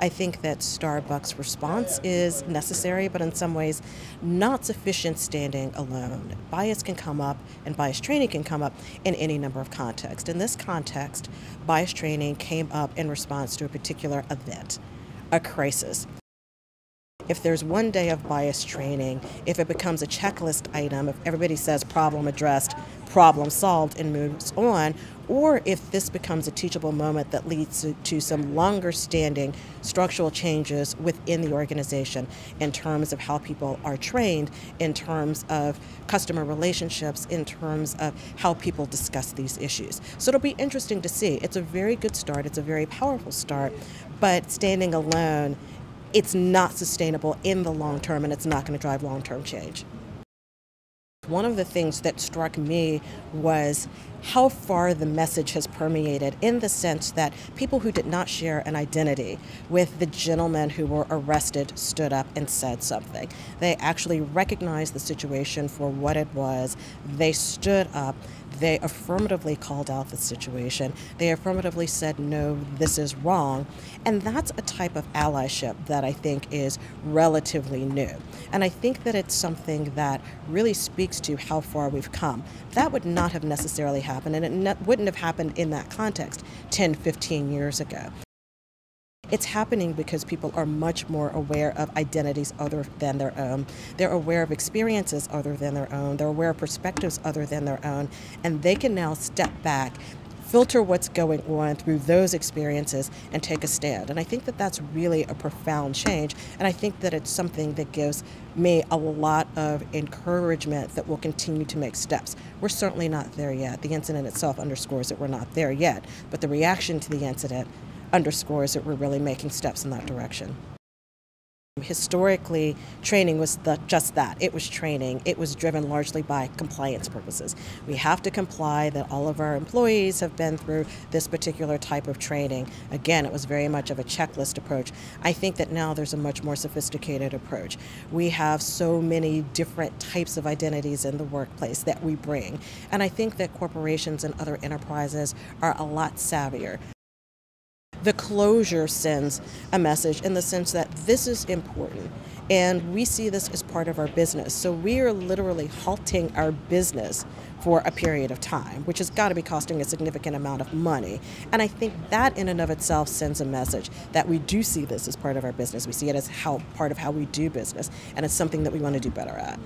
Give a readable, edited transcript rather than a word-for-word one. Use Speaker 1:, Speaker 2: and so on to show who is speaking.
Speaker 1: I think that Starbucks' response is necessary, but in some ways not sufficient standing alone. Bias can come up, and bias training can come up in any number of contexts. In this context, bias training came up in response to a particular event, a crisis. If there's one day of bias training, if it becomes a checklist item, if everybody says problem addressed, problem solved, and moves on, or if this becomes a teachable moment that leads to some longer standing structural changes within the organization in terms of how people are trained, in terms of customer relationships, in terms of how people discuss these issues. So it'll be interesting to see. It's a very good start, it's a very powerful start, but standing alone, it's not sustainable in the long term, and it's not going to drive long-term change. One of the things that struck me was how far the message has permeated, in the sense that people who did not share an identity with the gentlemen who were arrested stood up and said something. They actually recognized the situation for what it was. They stood up. They affirmatively called out the situation. They affirmatively said, no, this is wrong. And that's a type of allyship that I think is relatively new. And I think that it's something that really speaks to how far we've come. That would not have necessarily happened, and it wouldn't have happened in that context 10, 15 years ago. It's happening because people are much more aware of identities other than their own. They're aware of experiences other than their own. They're aware of perspectives other than their own. And they can now step back, filter what's going on through those experiences, and take a stand. And I think that that's really a profound change. And I think that it's something that gives me a lot of encouragement that we'll continue to make steps. We're certainly not there yet. The incident itself underscores that we're not there yet. But the reaction to the incident underscores that we're really making steps in that direction. Historically, training was just that. It was training. It was driven largely by compliance purposes. We have to comply, that all of our employees have been through this particular type of training. Again, it was very much of a checklist approach. I think that now there's a much more sophisticated approach. We have so many different types of identities in the workplace that we bring. And I think that corporations and other enterprises are a lot savvier. The closure sends a message in the sense that this is important, and we see this as part of our business. So we are literally halting our business for a period of time, which has got to be costing a significant amount of money. And I think that in and of itself sends a message that we do see this as part of our business. We see it as part of how we do business, and it's something that we want to do better at.